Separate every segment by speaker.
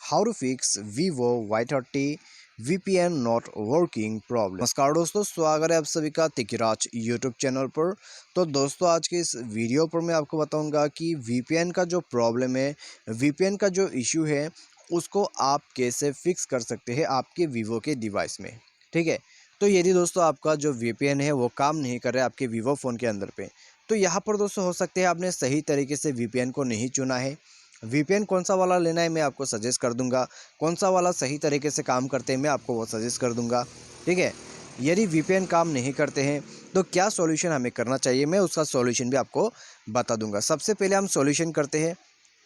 Speaker 1: How to fix Vivo Y30 VPN not working problem. नमस्कार दोस्तों, स्वागत है आप सभी का तिकिराज यूट्यूब चैनल पर। तो दोस्तों आज के इस वीडियो पर मैं आपको बताऊंगा कि VPN का जो प्रॉब्लम है, VPN का जो इशू है, उसको आप कैसे फिक्स कर सकते हैं आपके Vivo के डिवाइस में। ठीक है, तो यदि दोस्तों आपका जो VPN है वो काम नहीं कर रहा है आपके Vivo फ़ोन के अंदर पे, तो यहाँ पर दोस्तों हो सकते हैं आपने सही तरीके से VPN को नहीं चुना है। VPN कौन सा वाला लेना है मैं आपको सजेस्ट कर दूंगा, कौन सा वाला सही तरीके से काम करते हैं मैं आपको वो सजेस्ट कर दूंगा। ठीक है, यदि VPN काम नहीं करते हैं तो क्या सॉल्यूशन हमें करना चाहिए, मैं उसका सॉल्यूशन भी आपको बता दूंगा। सबसे पहले हम सॉल्यूशन करते हैं,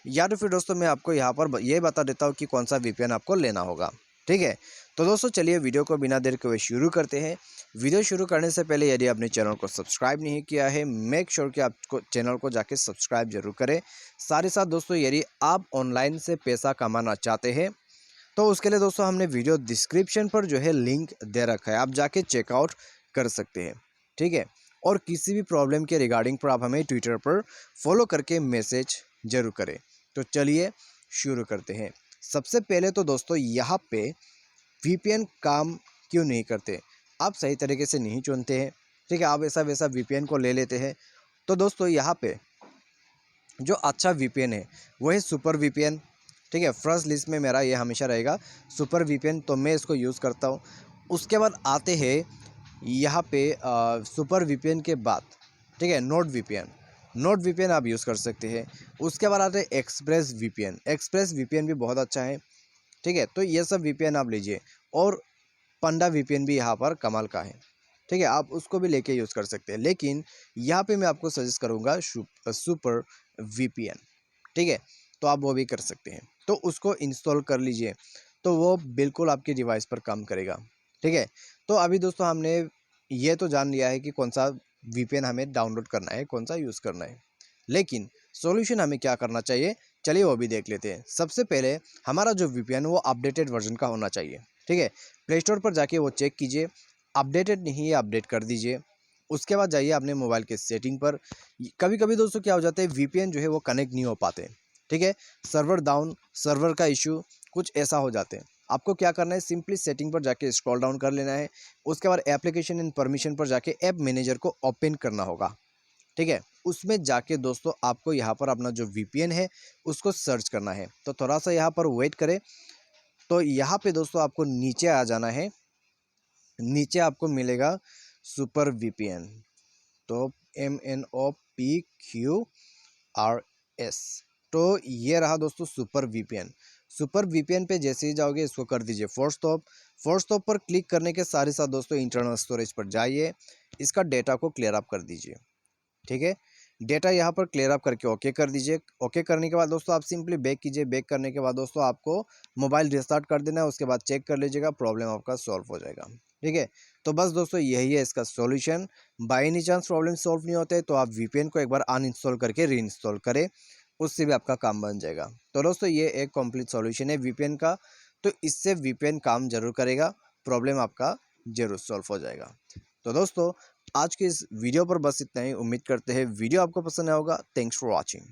Speaker 1: या तो फिर दोस्तों मैं आपको यहाँ पर ये बता देता हूँ कि कौन सा VPN आपको लेना होगा। ठीक है, तो दोस्तों चलिए वीडियो को बिना देर के हुए शुरू करते हैं। वीडियो शुरू करने से पहले यदि आपने चैनल को सब्सक्राइब नहीं किया है, मेक श्योर कि आपको चैनल को जाके सब्सक्राइब जरूर करें। साथ ही साथ दोस्तों यदि आप ऑनलाइन से पैसा कमाना चाहते हैं तो उसके लिए दोस्तों हमने वीडियो डिस्क्रिप्शन पर जो है लिंक दे रखा है, आप जाके चेकआउट कर सकते हैं। ठीक है, और किसी भी प्रॉब्लम के रिगार्डिंग पर आप हमें ट्विटर पर फॉलो करके मैसेज जरूर करें। तो चलिए शुरू करते हैं। सबसे पहले तो दोस्तों यहाँ पे VPN काम क्यों नहीं करते, आप सही तरीके से नहीं चुनते हैं। ठीक है, आप ऐसा वैसा VPN को ले लेते हैं। तो दोस्तों यहाँ पे जो अच्छा VPN है वो है सुपर VPN। ठीक है, फर्स्ट लिस्ट में मेरा ये हमेशा रहेगा सुपर VPN, तो मैं इसको यूज़ करता हूँ। उसके बाद आते हैं यहाँ पे सुपर VPN के बाद, ठीक है, नोट VPN आप यूज़ कर सकते हैं। उसके बाद आते हैं एक्सप्रेस VPN भी बहुत अच्छा है। ठीक है, तो ये सब VPN आप लीजिए, और पंडा VPN भी यहाँ पर कमाल का है। ठीक है, आप उसको भी लेके यूज़ कर सकते हैं, लेकिन यहाँ पे मैं आपको सजेस्ट करूँगा सुपर VPN। ठीक है, तो आप वो भी कर सकते हैं, तो उसको इंस्टॉल कर लीजिए, तो वो बिल्कुल आपके डिवाइस पर काम करेगा। ठीक है, तो अभी दोस्तों हमने ये तो जान लिया है कि कौन सा VPN हमें डाउनलोड करना है, कौन सा यूज़ करना है, लेकिन सॉल्यूशन हमें क्या करना चाहिए, चलिए वो भी देख लेते हैं। सबसे पहले हमारा जो VPN वो अपडेटेड वर्जन का होना चाहिए। ठीक है, प्ले स्टोर पर जाके वो चेक कीजिए, अपडेटेड नहीं है अपडेट कर दीजिए। उसके बाद जाइए अपने मोबाइल के सेटिंग पर। कभी कभी दोस्तों क्या हो जाता है, VPN जो है वो कनेक्ट नहीं हो पाते। ठीक है, सर्वर डाउन, सर्वर का इशू, कुछ ऐसा हो जाते हैं। आपको क्या करना है, सिंपली सेटिंग पर जाके स्क्रॉल डाउन कर लेना है। उसके बाद एप्लीकेशन एंड परमिशन पर जाके ऐप मैनेजर को ओपन करना होगा। ठीक है, उसमें जाके दोस्तों आपको यहाँ पर अपना जो VPN है उसको सर्च करना है। तो थोड़ा सा यहाँ पर वेट करें। तो यहाँ पे दोस्तों आपको नीचे आ जाना है, नीचे आपको मिलेगा सुपर VPN, तो MNOPQRS। तो ये रहा दोस्तों सुपर VPN पे जैसे ही जाओगे इसको कर दीजिए फोर्स स्टॉप पर क्लिक करने के साथ ही साथ दोस्तों इंटरनल स्टोरेज पर जाइए, इसका डेटा को क्लियर अप कर दीजिए। ठीक है, डेटा यहाँ पर क्लियर अप करके ओके कर दीजिए। ओके करने के बाद दोस्तों आप सिंपली बैक कीजिए। बैक करने के बाद दोस्तों आपको मोबाइल रिस्टार्ट कर देना है, उसके बाद चेक कर लीजिएगा, प्रॉब्लम आपका सॉल्व हो जाएगा। ठीक है, तो बस दोस्तों यही है इसका solution. By any chance problem solve नहीं होते तो आप VPN को एक बार अनइंस्टॉल करके रीइंस्टॉल करें, उससे भी आपका काम बन जाएगा। तो दोस्तों ये एक कंप्लीट सॉल्यूशन है VPN का, तो इससे VPN काम जरूर करेगा, प्रॉब्लम आपका जरूर सॉल्व हो जाएगा। तो दोस्तों आज के इस वीडियो पर बस इतना ही। उम्मीद करते हैं वीडियो आपको पसंद आया होगा। Thanks for watching.